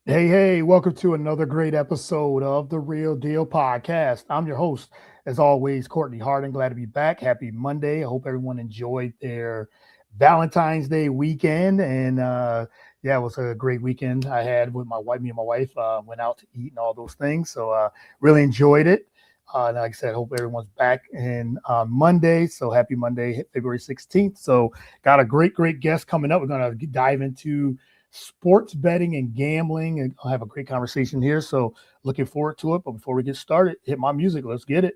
Hey, welcome to another great episode of the Real Deal Podcast. I'm your host, as always, Courtney Harding. Glad to be back. Happy Monday. I hope everyone enjoyed their Valentine's Day weekend. And it was a great weekend I had with my wife. Me and my wife went out to eat and all those things. So really enjoyed it. And like I said, hope everyone's back in Monday. So happy Monday, February 16th. So got a great guest coming up. We're going to dive into sports betting and gambling, and I'll have a great conversation here. So looking forward to it. But before we get started, hit my music. Let's get it.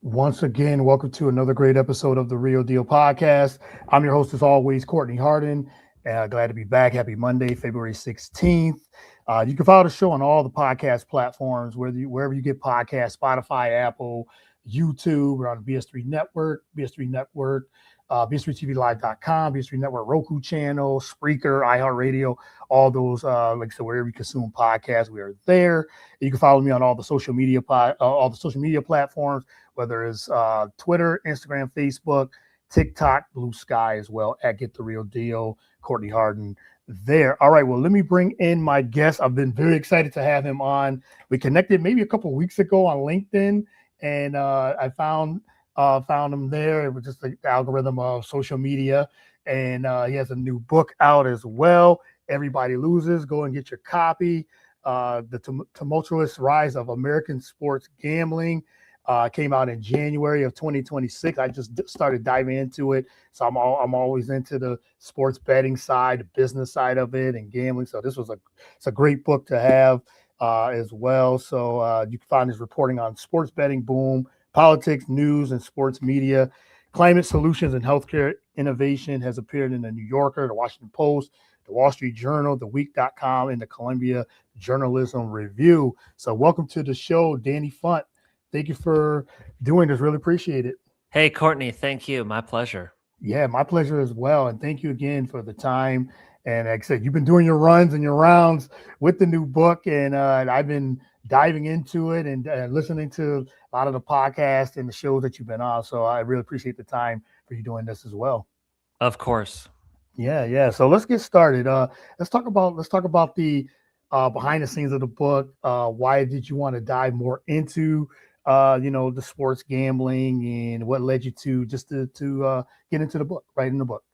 Once again, welcome to another great episode of the Real Deal Podcast. I'm your host, as always, Courtney Hardin. Glad to be back. Happy Monday, February 16th. You can follow the show on all the podcast platforms, wherever you get podcasts, Spotify, Apple, YouTube. We're on the BS3 Network, BS3TV Live.com, BS3 Network Roku channel, Spreaker, iHeartRadio, all those, like I said, wherever you consume podcasts, we are there. You can follow me on all the social media platforms, whether it's Twitter, Instagram, Facebook, TikTok, Blue Sky as well, at Get the Real Deal, Courtney Harden there. All right, well, let me bring in my guest. I've been very excited to have him on. We connected maybe a couple of weeks ago on LinkedIn, and I found him there. It was just the algorithm of social media, and he has a new book out as well. Everybody Loses. Go and get your copy. The Tumultuous Rise of American Sports Gambling. Came out in January of 2026. I just started diving into it, so I'm always into the sports betting side, the business side of it, and gambling. So it's a great book to have as well. So you can find his reporting on sports betting boom, politics, news, and sports media. Climate solutions and healthcare innovation has appeared in the New Yorker, the Washington Post, the Wall Street Journal, the Week.com, and the Columbia Journalism Review. So welcome to the show, Danny Funt. Thank you for doing this. Really appreciate it. Hey, Courtney, thank you. My pleasure. Yeah, my pleasure as well. And thank you again for the time. And like I said, you've been doing your runs and your rounds with the new book, and I've been diving into it and listening to a lot of the podcasts and the shows that you've been on. So I really appreciate the time for you doing this as well. Of course. Yeah. So let's get started. Let's talk about the behind the scenes of the book. Why did you want to dive more into the sports gambling, and what led you to just to get into the book, writing the book?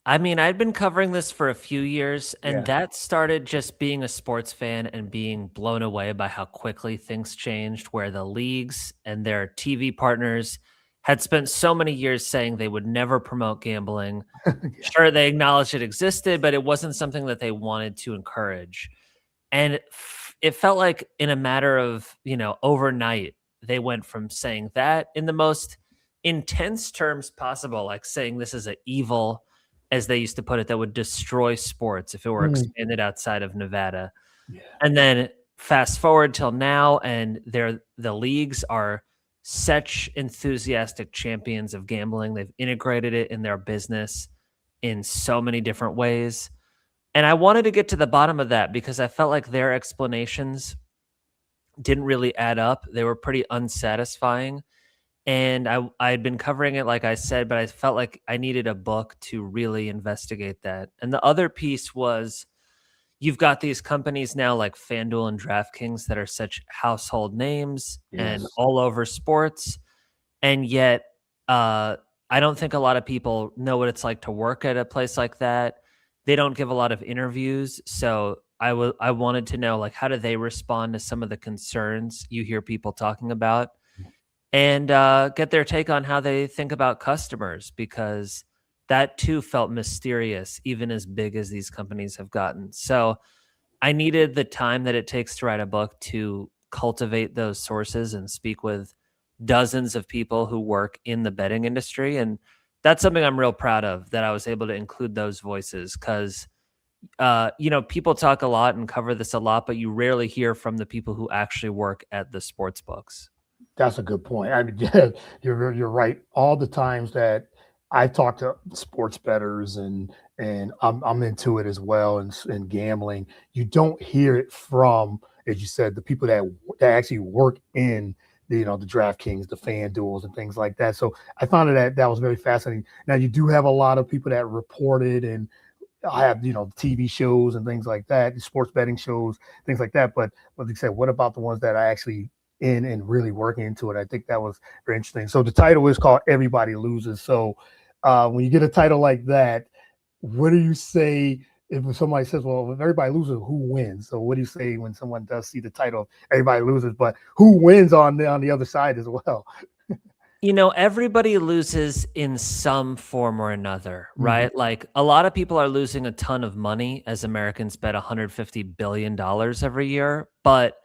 I mean, I'd been covering this for a few years, and Yeah. that started just being a sports fan and being blown away by how quickly things changed, where the leagues and their TV partners had spent so many years saying they would never promote gambling. Yeah. Sure, they acknowledged it existed, but it wasn't something that they wanted to encourage. And it felt like in a matter of, overnight, they went from saying that in the most intense terms possible, like saying this is a evil, as they used to put it, that would destroy sports if it were Mm, expanded outside of Nevada. yeah. And then fast forward till now, and the leagues are such enthusiastic champions of gambling. They've integrated it in their business in so many different ways. And I wanted to get to the bottom of that because I felt like their explanations didn't really add up. They were pretty unsatisfying. And I had been covering it, like I said, but I felt like I needed a book to really investigate that. And the other piece was you've got these companies now like FanDuel and DraftKings that are such household names and Yes. all over sports. And yet, I don't think a lot of people know what it's like to work at a place like that. They don't give a lot of interviews. So I wanted to know, like, how do they respond to some of the concerns you hear people talking about, and get their take on how they think about customers, because that too felt mysterious, even as big as these companies have gotten. So I needed the time that it takes to write a book to cultivate those sources and speak with dozens of people who work in the betting industry. And that's something I'm real proud of, that I was able to include those voices, because people talk a lot and cover this a lot, but you rarely hear from the people who actually work at the sports books. That's a good point. I mean, yeah, you're right. All the times that I talk to sports bettors and I'm into it as well and gambling, you don't hear it from, as you said, the people that actually work in the DraftKings, the fan duels and things like that. So I found that was very fascinating. Now you do have a lot of people that reported and I have TV shows and things like that, sports betting shows, things like that. But like I said, what about the ones that are actually in and really working into it? I think that was very interesting. So the title is called "Everybody Loses." So when you get a title like that, what do you say if somebody says, "Well, if everybody loses, who wins?" So what do you say when someone does see the title "Everybody Loses," but who wins on the other side as well? Everybody loses in some form or another, Mhm. right? Like, a lot of people are losing a ton of money as Americans bet $150 billion every year, but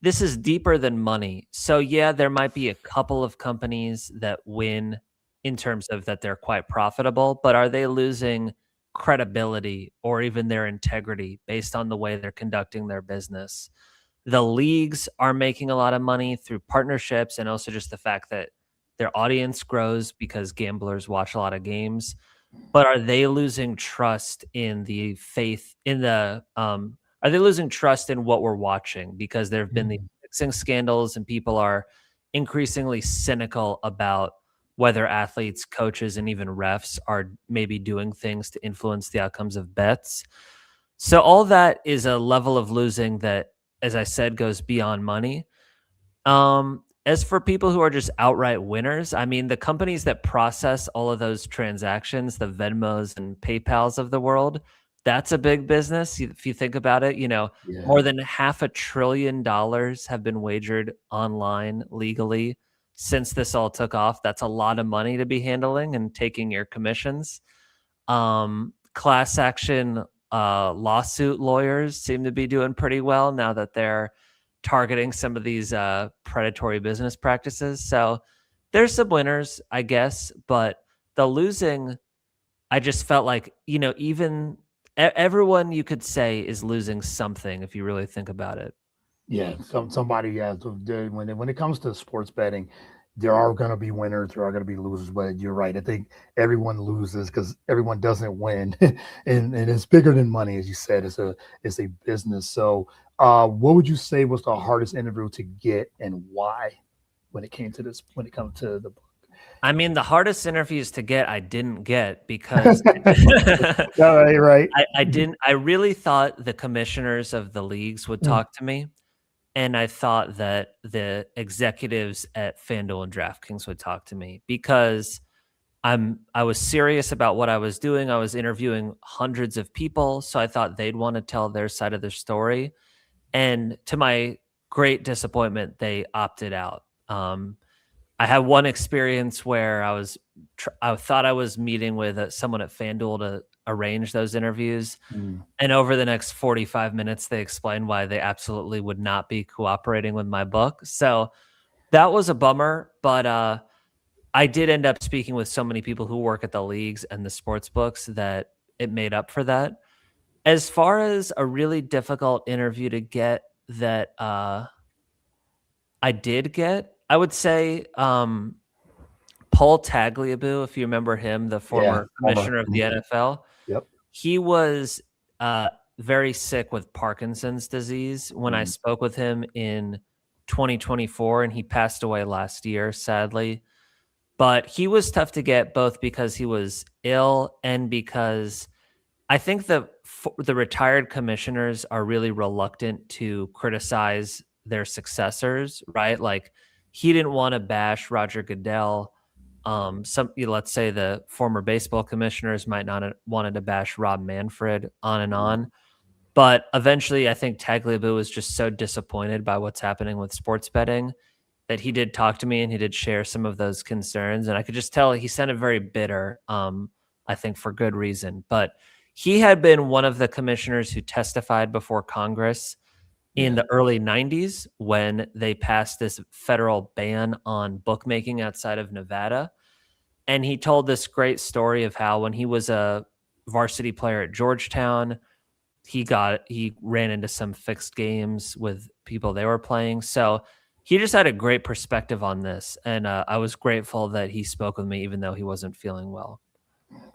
this is deeper than money. So, yeah, there might be a couple of companies that win in terms of that they're quite profitable, but are they losing credibility or even their integrity based on the way they're conducting their business? The leagues are making a lot of money through partnerships and also just the fact that their audience grows because gamblers watch a lot of games. But are they losing trust in the faith in the are they losing trust in what we're watching, because there have been these Mhm. mixing scandals and people are increasingly cynical about whether athletes, coaches, and even refs are maybe doing things to influence the outcomes of bets. So all that is a level of losing that, as I said, goes beyond money. As for people who are just outright winners, I mean, the companies that process all of those transactions, the Venmos and PayPals of the world, that's a big business. If you think about it, Yeah. more than $500 billion have been wagered online legally since this all took off. That's a lot of money to be handling and taking your commissions. Class action lawsuit lawyers seem to be doing pretty well now that they're targeting some of these predatory business practices. So there's some winners, I guess, but the losing, I just felt like, even everyone you could say is losing something if you really think about it. Yeah, somebody, yeah. So when it comes to sports betting, there are going to be winners, there are going to be losers. But you're right. I think everyone loses because everyone doesn't win, and it's bigger than money, as you said. It's a business. So, what would you say was the hardest interview to get, and why? When it comes to the book. I mean, the hardest interviews to get, I didn't get because All right, right. I didn't. I really thought the commissioners of the leagues would Mm, talk to me. And I thought that the executives at FanDuel and DraftKings would talk to me, because I was serious about what I was doing. I was interviewing hundreds of people, so I thought they'd want to tell their side of the story. And to my great disappointment, they opted out. I had one experience where I thought I was meeting with someone at FanDuel to arrange those interviews, mm. and over the next 45 minutes, they explained why they absolutely would not be cooperating with my book. So that was a bummer, but I did end up speaking with so many people who work at the leagues and the sports books that it made up for that. As far as a really difficult interview to get that I did get, I would say Paul Tagliabue, if you remember him, the Yeah, former former commissioner of the commissioner. NFL. Yep. He was, very sick with Parkinson's disease when I Mm, spoke with him in 2024, and he passed away last year, sadly. But he was tough to get, both because he was ill and because I think the retired commissioners are really reluctant to criticize their successors, right? Like, he didn't wanna bash Roger Goodell. Let's say the former baseball commissioners might not have wanted to bash Rob Manfred, on and mm, on. But eventually, I think Tagliabue was just so disappointed by what's happening with sports betting that he did talk to me and he did share some of those concerns. And I could just tell he sounded very bitter, I think for good reason. But he had been one of the commissioners who testified before Congress in Yeah. the early 90s when they passed this federal ban on bookmaking outside of Nevada. And he told this great story of how when he was a varsity player at Georgetown, he ran into some fixed games with people they were playing. So he just had a great perspective on this, and I was grateful that he spoke with me, even though he wasn't feeling well.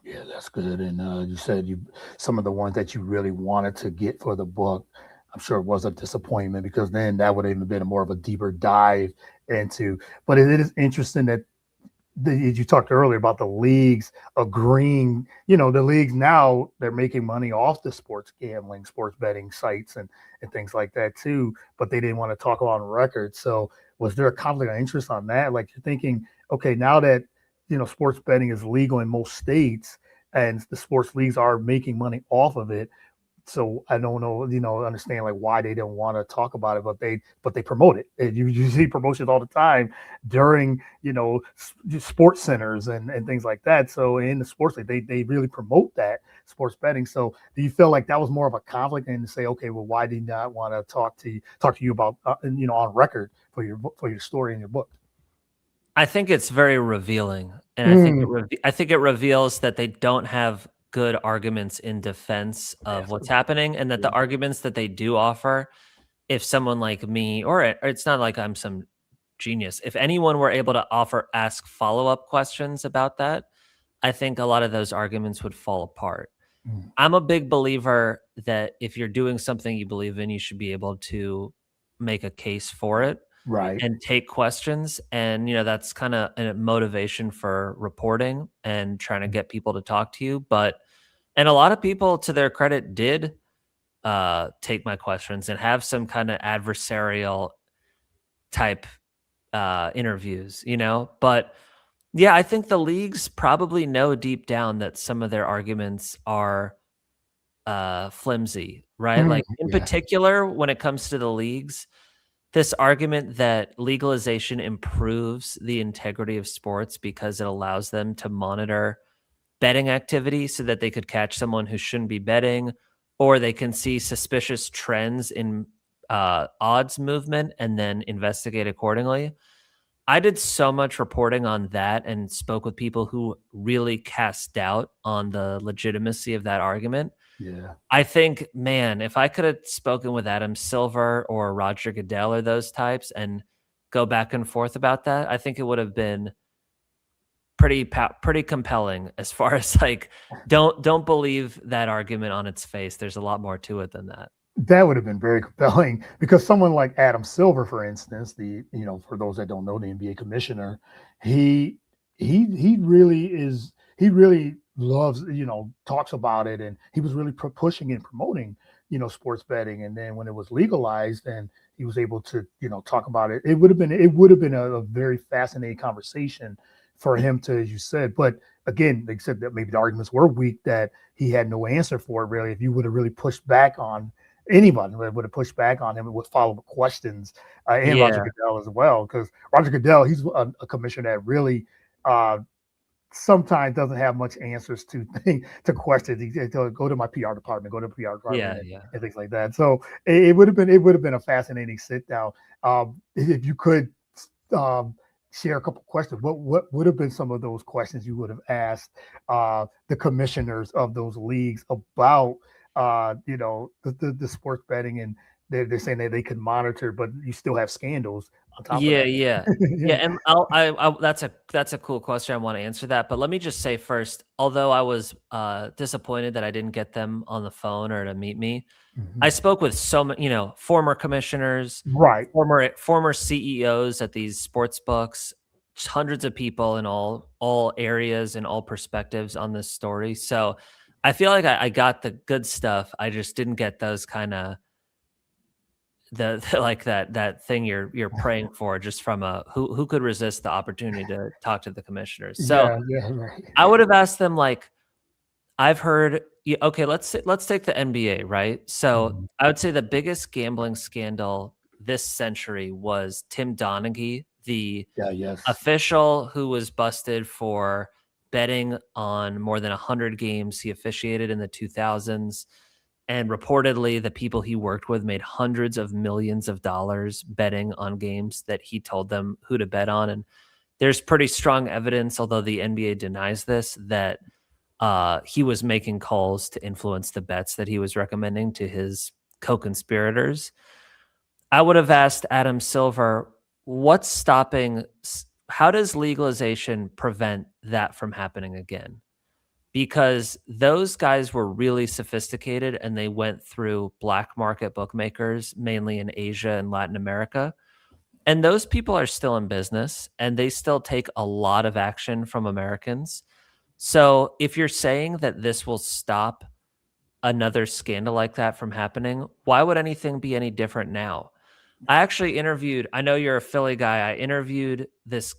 Yeah, that's good. And you said you some of the ones that you really wanted to get for the book. I'm sure it was a disappointment because then that would have even been a more of a deeper dive into. But it is interesting that you talked earlier about the leagues agreeing, the leagues now they're making money off the sports gambling, sports betting sites and things like that too, but they didn't want to talk on record. So was there a conflict of interest on that? Like you're thinking, okay, now that, sports betting is legal in most states and the sports leagues are making money off of it, so I don't know, understand like why they don't want to talk about it, but they promote it. And you see promotions all the time during sports centers and things like that. So in the sports league, they really promote that sports betting. So do you feel like that was more of a conflict and to say, okay, well, why did you not want to talk to you about on record for your story in your book? I think it's very revealing, and Mm, I think it reveals that they don't have good arguments in defense of that's what's happening, and that the good. arguments that they do offer, if someone like me, or it's not like I'm some genius, if anyone were able to ask follow up questions about that, I think a lot of those arguments would fall apart. Mm, I'm a big believer that if you're doing something you believe in, you should be able to make a case for it right. and take questions. And, that's kind of a motivation for reporting and trying to get people to talk to you. And a lot of people, to their credit, did take my questions and have some kind of adversarial type interviews, But yeah, I think the leagues probably know deep down that some of their arguments are flimsy, right? Mm, Like in yeah. particular, when it comes to the leagues, this argument that legalization improves the integrity of sports because it allows them to monitor betting activity so that they could catch someone who shouldn't be betting, or they can see suspicious trends in odds movement and then investigate accordingly. I did so much reporting on that and spoke with people who really cast doubt on the legitimacy of that argument. Yeah. I think, man, if I could have spoken with Adam Silver or Roger Goodell or those types and go back and forth about that, I think it would have been pretty compelling as far as like don't believe that argument on its face. There's a lot more to it than that. That would have been very compelling because someone like Adam Silver, for instance, for those that don't know, the NBA commissioner, he he really loves, talks about it, and he was really pushing and promoting, sports betting. And then when it was legalized and he was able to, talk about it, it would have been a very fascinating conversation for him to, as you said. But again, they said that maybe the arguments were weak, that he had no answer for it really. If you would have really pushed back on anyone would have pushed back on him with follow-up questions, and Roger Yeah. Goodell as well, because Roger Goodell, he's a commissioner that really uh, sometimes doesn't have much answers to questions. He'll go to my PR department, go to the PR department, Yeah, and, yeah. and things like that. So it would have been a fascinating sit down. If you could um, share a couple questions, what would have been some of those questions you would have asked the commissioners of those leagues about the sports betting, and they're saying that they could monitor, but you still have scandals on top of Yeah, that. yeah. Yeah, Yeah. and that's a cool question. I want to answer that, but let me just say first, although I was disappointed that I didn't get them on the phone or to meet me, I Mhm. spoke with so many, former commissioners, Right. former CEOs at these sports books, hundreds of people in all areas and all perspectives on this story. So I feel like I got the good stuff. I just didn't get those kind of like that thing you're praying for just from a who could resist the opportunity to talk to the commissioners. So Yeah, yeah, right. I would have asked them like, I've heard, okay, let's take the NBA, right? So Mhm. I would say the biggest gambling scandal this century was Tim Donaghy, the Yeah, yes. official who was busted for betting on more than 100 games he officiated in the 2000s. And reportedly, the people he worked with made hundreds of millions of dollars betting on games that he told them who to bet on. And there's pretty strong evidence, although the NBA denies this, that he was making calls to influence the bets that he was recommending to his co-conspirators. I would have asked Adam Silver, what's stopping? How does legalization prevent that from happening again? Because those guys were really sophisticated and they went through black market bookmakers, mainly in Asia and Latin America. And those people are still in business and they still take a lot of action from Americans. So if you're saying that this will stop another scandal like that from happening, why would anything be any different now? I actually interviewed, I know you're a Philly guy. I interviewed this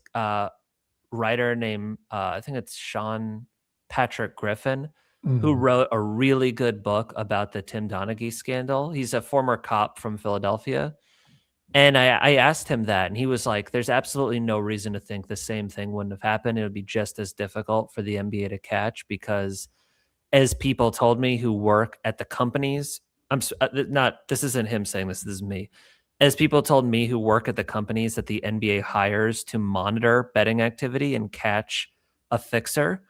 writer named, I think it's Sean Patrick Griffin, who Mhm. wrote a really good book about the Tim Donaghy scandal. He's a former cop from Philadelphia. And I asked him that, and he was like, there's absolutely no reason to think the same thing wouldn't have happened. It would be just as difficult for the NBA to catch because, as people told me who work at the companies, not, this isn't him saying this is me. As people told me who work at the companies that the NBA hires to monitor betting activity and catch a fixer,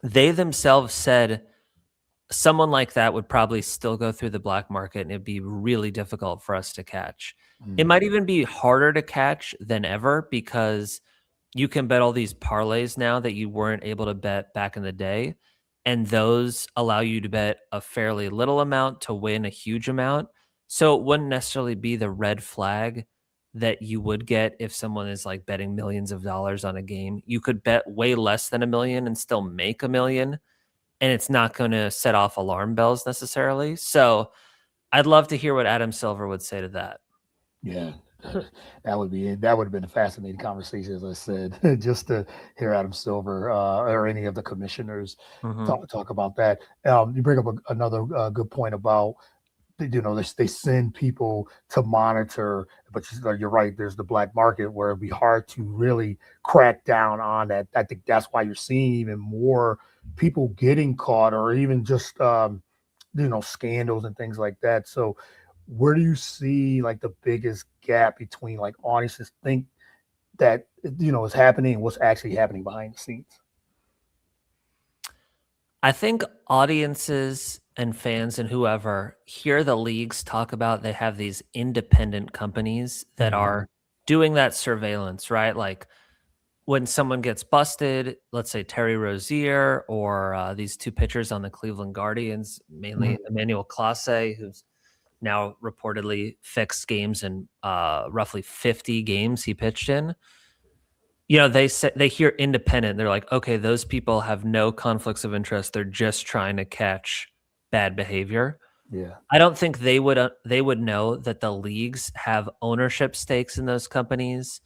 they themselves said someone like that would probably still go through the black market and it'd be really difficult for us to catch. It Mm. might even be harder to catch than ever because you can bet all these parlays now that you weren't able to bet back in the day. And those allow you to bet a fairly little amount to win a huge amount. So it wouldn't necessarily be the red flag that you would get if someone is like betting millions of dollars on a game. You could bet way less than a million and still make a million, and it's not going to set off alarm bells necessarily. So I'd love to hear what Adam Silver would say to that. Yeah, that would be it. That would have been a fascinating conversation, as I said, just to hear Adam Silver or any of the commissioners Mm-hmm. talk about that. You bring up another good point about they send people to monitor, but you're right. There's the black market where it'd be hard to really crack down on that. I think that's why you're seeing even more people getting caught, or even just scandals and things like that. So where do you see like the biggest gap between like audiences think that is happening and what's actually happening behind the scenes? I think audiences and fans and whoever hear the leagues talk about they have these independent companies that Mhm. are doing that surveillance, right? Like when someone gets busted, let's say Terry Rozier or these two pitchers on the Cleveland Guardians, mainly Mhm. Emmanuel Clase, who's now reportedly fixed games in roughly 50 games he pitched in. They say they hear independent. They're like, okay, those people have no conflicts of interest. They're just trying to catch bad behavior. Yeah. I don't think they would know that the leagues have ownership stakes in those companies.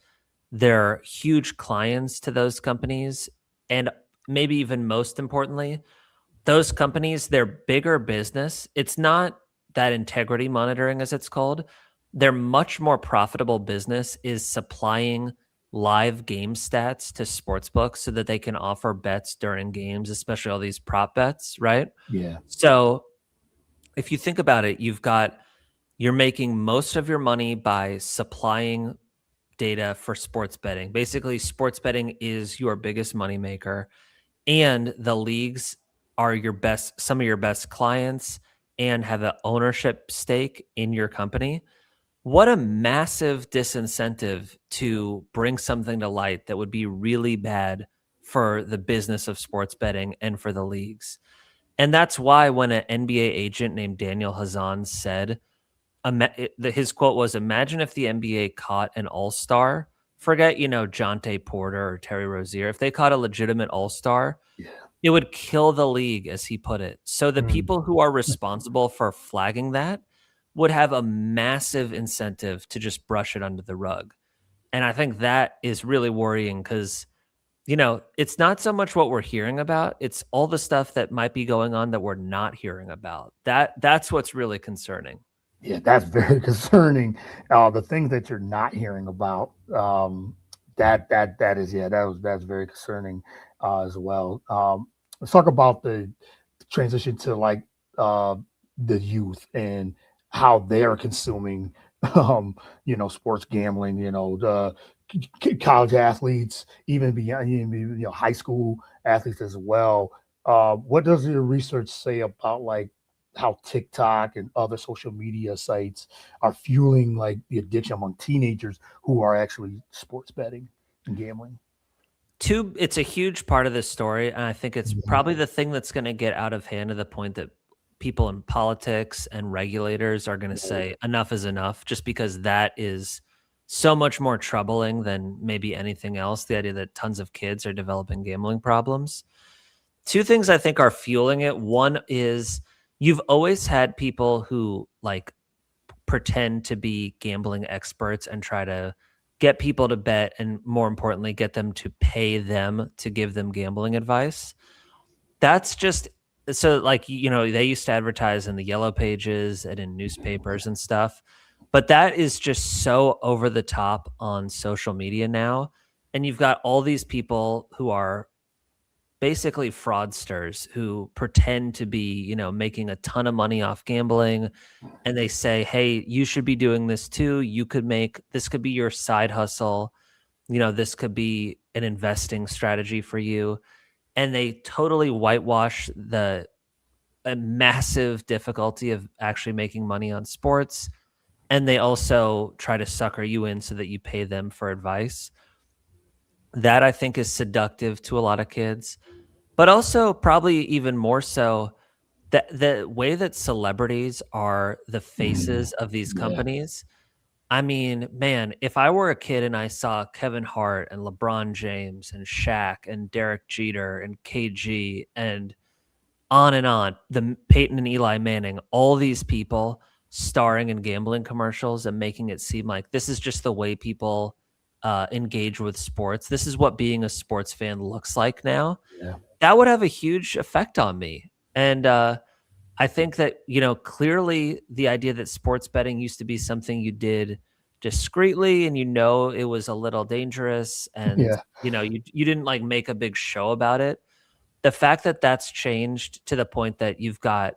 They're huge clients to those companies, and maybe even most importantly, those companies, their bigger business, it's not that integrity monitoring as it's called. Their much more profitable business is supplying live game stats to sportsbooks so that they can offer bets during games, especially all these prop bets, right? Yeah. So if you think about it, you're making most of your money by supplying data for sports betting. Basically, sports betting is your biggest moneymaker, and the leagues are some of your best clients and have an ownership stake in your company. What a massive disincentive to bring something to light that would be really bad for the business of sports betting and for the leagues. And that's why when an NBA agent named Daniel Hazan said, his quote was, "Imagine if the NBA caught an all-star, forget, Jonte Porter or Terry Rozier. If they caught a legitimate all-star, Yeah. it would kill the league," as he put it. So the Mm. people who are responsible for flagging that would have a massive incentive to just brush it under the rug. And I think that is really worrying because, it's not so much what we're hearing about, it's all the stuff that might be going on that we're not hearing about. That's what's really concerning. Yeah, that's very concerning. The things that you're not hearing about, that is, yeah, that's very concerning as well. Let's talk about the transition to like uh, the youth and how they're consuming, um, sports gambling. The college athletes, even beyond, high school athletes as well. What does your research say about like how TikTok and other social media sites are fueling like the addiction among teenagers who are actually sports betting and gambling? It's a huge part of this story, and I think it's Mhm. probably the thing that's gonna get out of hand to the point that people in politics and regulators are gonna Right. say, "Enough is enough," just because that is so much more troubling than maybe anything else, the idea that tons of kids are developing gambling problems. 2 things I think are fueling it. One is you've always had people who, like, pretend to be gambling experts and try to get people to bet and, more importantly, get them to pay them to give them gambling advice. That's just so, like, they used to advertise in the yellow pages and in newspapers and stuff, but that is just so over the top on social media now, and you've got all these people who are basically fraudsters who pretend to be, making a ton of money off gambling, and they say, "Hey, you should be doing this too. This could be your side hustle. This could be an investing strategy for you." And they totally whitewash the massive difficulty of actually making money on sports. And they also try to sucker you in so that you pay them for advice. That I think is seductive to a lot of kids, but also probably even more so the way that celebrities are the Mhm. faces of these Yeah. companies. I mean, man, if I were a kid and I saw Kevin Hart and LeBron James and Shaq and Derek Jeter and KG and on, Peyton and Eli Manning, all these people starring in gambling commercials and making it seem like this is just the way people engage with sports. This is what being a sports fan looks like now. Yeah. That would have a huge effect on me. And I think that, clearly the idea that sports betting used to be something you did discreetly and it was a little dangerous and Yeah. you didn't like make a big show about it. The fact that that's changed to the point that you've got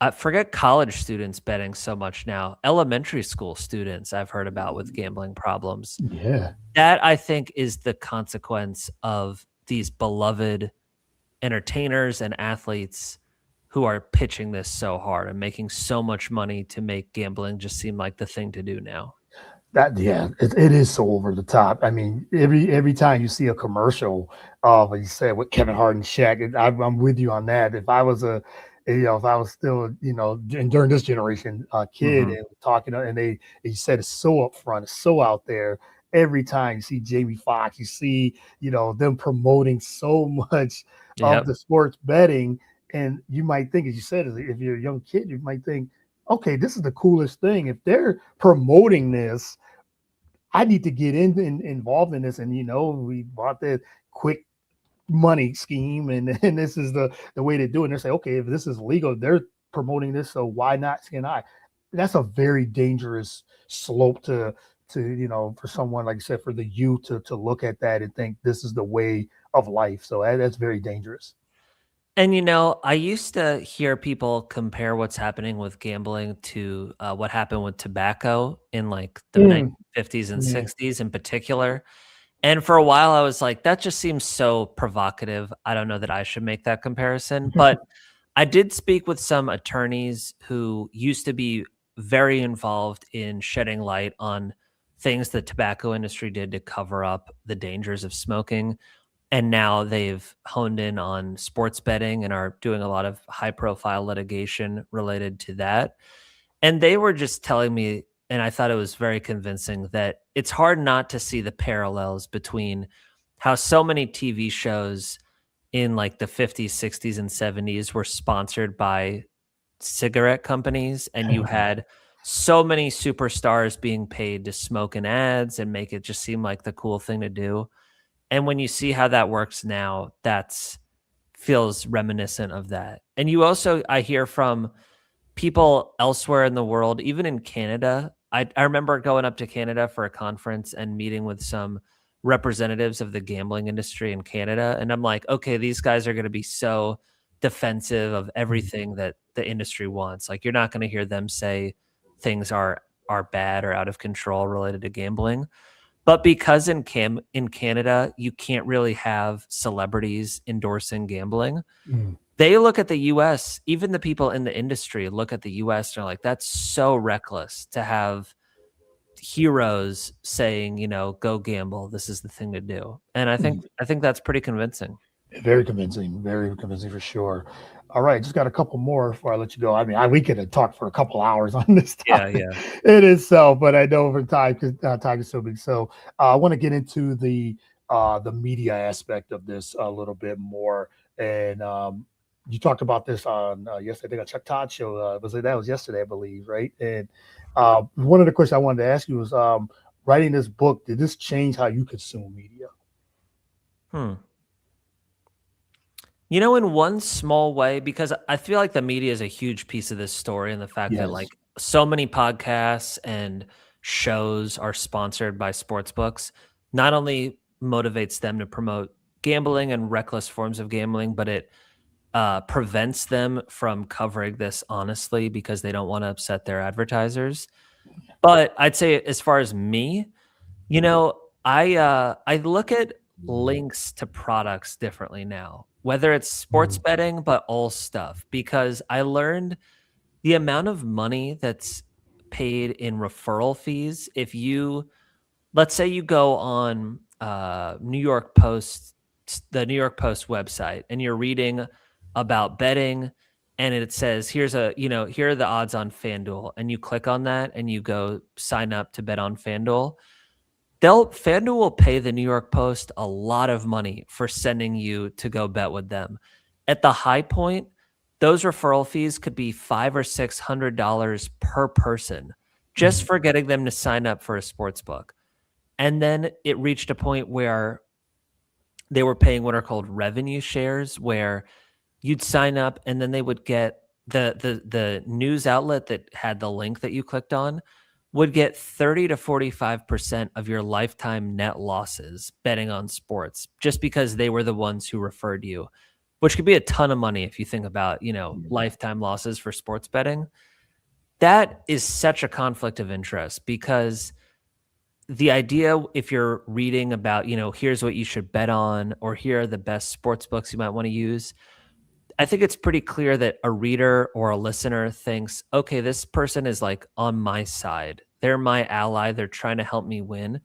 I forget college students betting so much now. Elementary school students I've heard about with gambling problems. Yeah. That I think is the consequence of these beloved entertainers and athletes who are pitching this so hard and making so much money to make gambling just seem like the thing to do now. Yeah, it is so over the top. I mean, every time you see a commercial, like you said with Kevin Hart and Shaq, I'm with you on that. If I was if I was still, during this generation, kid Mhm. and talking, and you said it's so upfront, it's so out there. Every time you see Jamie Foxx, you see, them promoting so much of Yep. the sports betting, and you might think, as you said, if you're a young kid, you might think, okay, this is the coolest thing. If they're promoting this, I need to get involved in this. And we bought the quick money scheme, and this is the way to do it. And they say, okay, if this is legal, they're promoting this, so why not can I? That's a very dangerous slope to for someone like I said, for the youth to look at that and think this is the way of life. So that's very dangerous. And I used to hear people compare what's happening with gambling to what happened with tobacco in like the Mm, 1950s and yeah. 60s in particular. And for a while, I was like, that just seems so provocative. I don't know that I should make that comparison. But I did speak with some attorneys who used to be very involved in shedding light on things the tobacco industry did to cover up the dangers of smoking. And now they've honed in on sports betting and are doing a lot of high profile litigation related to that. And they were just telling me, and I thought it was very convincing, that it's hard not to see the parallels between how so many TV shows in like the 50s, 60s, and 70s were sponsored by cigarette companies, and you had so many superstars being paid to smoke in ads and make it just seem like the cool thing to do. And when you see how that works now, that's feels reminiscent of that. And you also I hear from people elsewhere in the world, even in Canada. I remember going up to Canada for a conference and meeting with some representatives of the gambling industry in Canada. And I'm like, okay, these guys are going to be so defensive of everything that the industry wants. Like, you're not going to hear them say things are bad or out of control related to gambling. But because in Canada you can't really have celebrities endorsing gambling, Mm. they look at the US, even the people in the industry look at the US and are like, that's so reckless to have heroes saying, go gamble. This is the thing to do. And I think that's pretty convincing. Very convincing for sure. All right, just got a couple more before I let you go. I mean, we could have talked for a couple hours on this Yeah, topic. yeah. It is so, but I know over time because time is so big. So I want to get into the media aspect of this a little bit more. And you talked about this on yesterday, on Chuck Todd show. That was yesterday, I believe, right? And one of the questions I wanted to ask you was, writing this book, did this change how you consume media? Hmm. In one small way, because I feel like the media is a huge piece of this story, and the fact that Yes. like so many podcasts and shows are sponsored by sports books not only motivates them to promote gambling and reckless forms of gambling, but it prevents them from covering this honestly because they don't want to upset their advertisers. But I'd say, as far as me, I look at links to products differently now, whether it's sports Mm. betting, but all stuff, because I learned the amount of money that's paid in referral fees. If you, let's say you go on the New York Post website, and you're reading about betting, and it says, here are the odds on FanDuel, and you click on that and you go sign up to bet on FanDuel. FanDuel will pay the New York Post a lot of money for sending you to go bet with them. At the high point, those referral fees could be $500 or $600 per person just Mm. for getting them to sign up for a sports book. And then it reached a point where they were paying what are called revenue shares, where you'd sign up and then they would get the news outlet that had the link that you clicked on would get 30 to 45% of your lifetime net losses betting on sports, just because they were the ones who referred you, which could be a ton of money if you think about, Yeah. lifetime losses for sports betting. That is such a conflict of interest, because the idea, if you're reading about, here's what you should bet on, or here are the best sports books you might want to use, I think it's pretty clear that a reader or a listener thinks, okay, this person is like on my side. They're my ally. They're trying to help me win.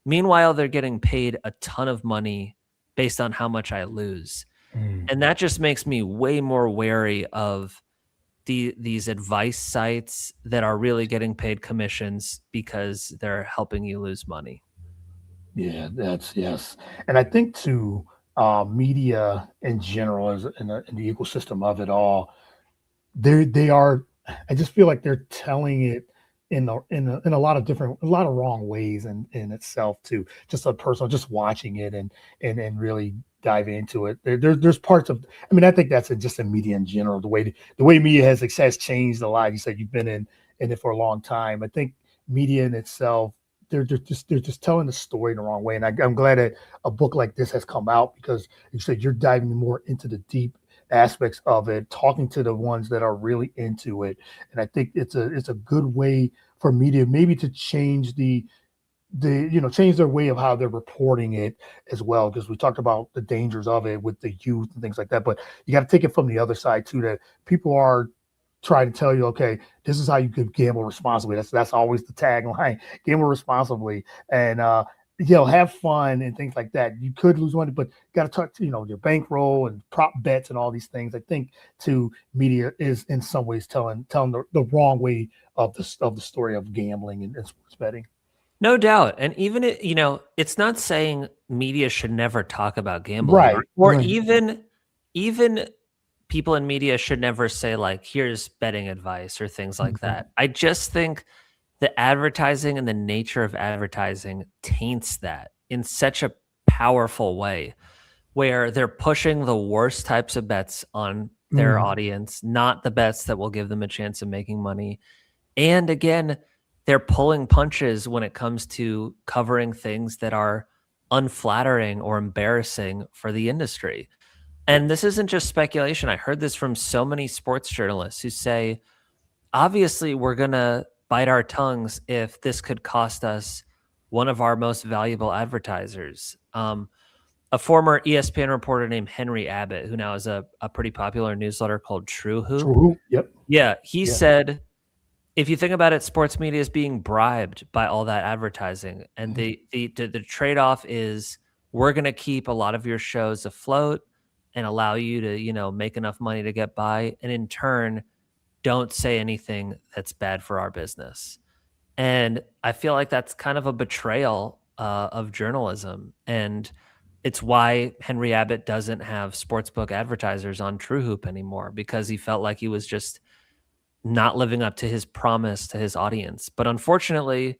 Meanwhile, they're getting paid a ton of money based on how much I lose. Mm. And that just makes me way more wary of these advice sites that are really getting paid commissions because they're helping you lose money. Yeah, that's yes. And I think too, media in general, as in the ecosystem of it all, they are. I just feel like they're telling it in a lot of a lot of wrong ways in itself too. Just a personal, just watching it and really diving into it. There's parts of. I mean, I think that's just in media in general. The way media has changed a lot. You said you've been in it for a long time. I think media in itself. They're just telling the story in the wrong way, and I'm glad that a book like this has come out, because you said you're diving more into the deep aspects of it, talking to the ones that are really into it. And I think it's a good way for media maybe to change change their way of how they're reporting it as well, because we talked about the dangers of it with the youth and things like that, but you got to take it from the other side too, that people are trying to tell you, okay, this is how you could gamble responsibly. That's always the tagline: gamble responsibly, and have fun and things like that. You could lose money, but you got to talk to your bankroll and prop bets and all these things. I think too, media is in some ways telling the wrong way of the story of gambling and sports betting. No doubt. And even it's not saying media should never talk about gambling, or Right, or right. even people in media should never say, like, here's betting advice or things like Mhm. that. I just think the advertising and the nature of advertising taints that in such a powerful way, where they're pushing the worst types of bets on their Mhm. audience, not the bets that will give them a chance of making money. And again, they're pulling punches when it comes to covering things that are unflattering or embarrassing for the industry. And this isn't just speculation. I heard this from so many sports journalists who say, obviously, we're going to bite our tongues if this could cost us one of our most valuable advertisers. A former ESPN reporter named Henry Abbott, who now has a pretty popular newsletter called True Hoop. True. Yep. Yeah, he Yeah. said, if you think about it, sports media is being bribed by all that advertising, and the trade off is we're going to keep a lot of your shows afloat and allow you to make enough money to get by, and in turn, don't say anything that's bad for our business. And I feel like that's kind of a betrayal of journalism, and it's why Henry Abbott doesn't have sportsbook advertisers on True Hoop anymore, because he felt like he was just not living up to his promise to his audience. But unfortunately,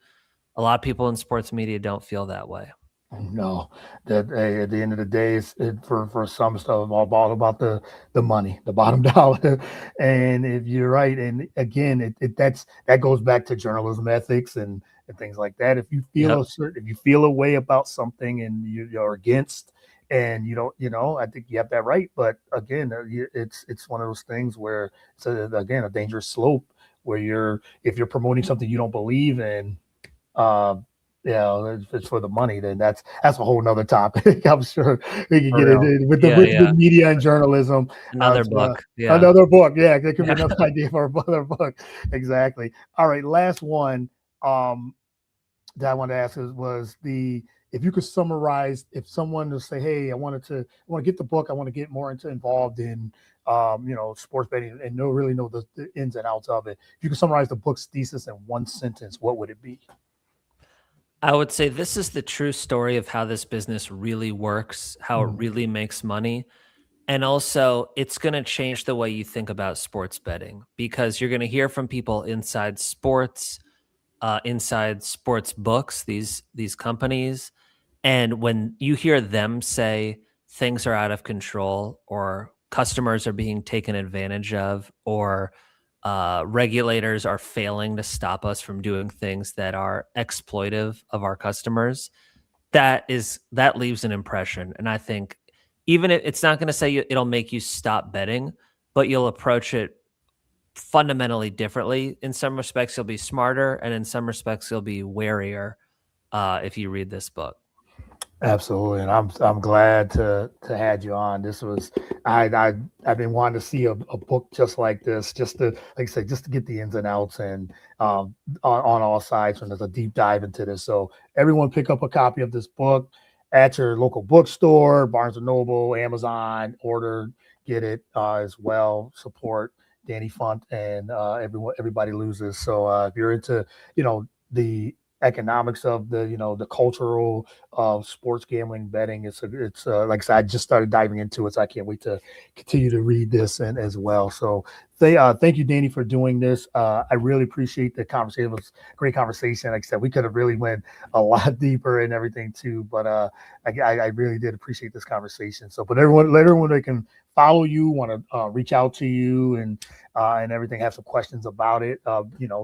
a lot of people in sports media don't feel that way. No, that at the end of the day, for some stuff, all about the money, the bottom dollar. And if you're right, and again, that goes back to journalism ethics and things like that. If you feel Yep. if you feel a way about something and you're against, and you don't, I think you have that right. But again, it's one of those things where it's again a dangerous slope where if you're promoting something you don't believe in. Uh, if it's for the money, then that's a whole nother topic. I'm sure we can For get real. it with Yeah, the yeah. media and journalism. Another So, book. Yeah. another book. Yeah, that could be Yeah. another idea for another book. Exactly. All right, last one that I wanted to ask was if you could summarize, if someone to say, hey, I want to get the book, I want to get more involved in sports betting and really know the ins and outs of it. If you could summarize the book's thesis in one sentence, what would it be? I would say this is the true story of how this business really works, how it Mm, really makes money. And also, it's going to change the way you think about sports betting, because you're going to hear from people inside sports books, these companies, and when you hear them say things are out of control, or customers are being taken advantage of, or regulators are failing to stop us from doing things that are exploitive of our customers, that leaves an impression. And I think even if it's not going to say it'll make you stop betting, but you'll approach it fundamentally differently. In some respects, you'll be smarter, and in some respects, you'll be warier if you read this book. absolutely, and I'm glad to had you on. This was I've been wanting to see a book just like this, just to like I said, just to get the ins and outs and on all sides. And there's a deep dive into this, so everyone pick up a copy of this book at your local bookstore, Barnes and Noble, Amazon. Order, get it as well. Support Danny Funt and everybody loses. So if you're into the economics of the cultural sports gambling betting. It's like I said, I just started diving into it, so I can't wait to continue to read this and as well. So thank you, Danny, for doing this. I really appreciate the conversation. It was a great conversation. Like I said, we could have really went a lot deeper and everything too, but I really did appreciate this conversation. So, but let everyone they can follow you, want to reach out to you and everything, have some questions about it,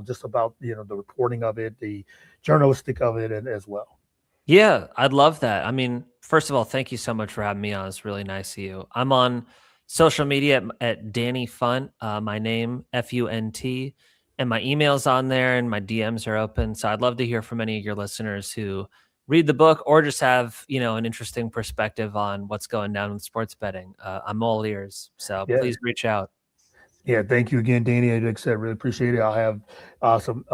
just about the reporting of it, the journalistic of it, and as well. Yeah, I'd love that. I mean, first of all, thank you so much for having me on. It's really nice of you. I'm on social media at Danny Funt, my name, Funt, and my email's on there and my DMs are open. So I'd love to hear from any of your listeners who read the book or just have, an interesting perspective on what's going down with sports betting. I'm all ears. So Yeah. please reach out. Yeah, thank you again, Danny. Like I said, really appreciate it. Some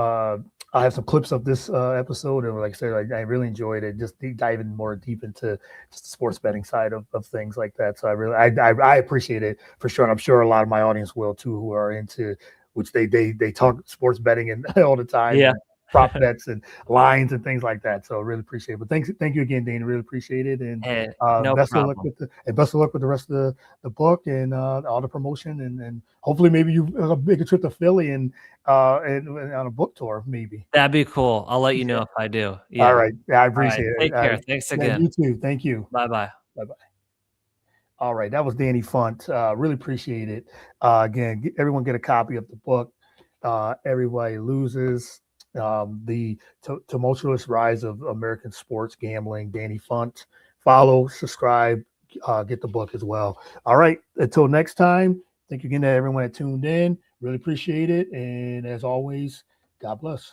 I'll have some clips of this episode, and like I said, I really enjoyed it. Just diving more deep into just the sports betting side of things like that. So I appreciate it for sure, and I'm sure a lot of my audience will too, who are into which they talk sports betting and all the time Yeah. and prop bets and lines and things like that. So really appreciate it. But thank you again, Danny. Really appreciate it, and Hey, no best of luck problem. best of luck with the rest of the book and all the promotion, and hopefully maybe you make a trip to Philly and on a book tour, maybe. That'd be cool. I'll let you Yeah. know if I do. All Yeah. right. Yeah, I All right. appreciate it. Take care. Thanks Yeah, again. you too. Thank you. Bye bye. Bye bye. All right, that was Danny Funt. Really appreciate it. Again, everyone get a copy of the book. Everybody loses. The tumultuous rise of American sports gambling. Danny Funt. Follow, subscribe, get the book as well. All right. Until next time, thank you again to everyone that tuned in. Really appreciate it. And as always, God bless.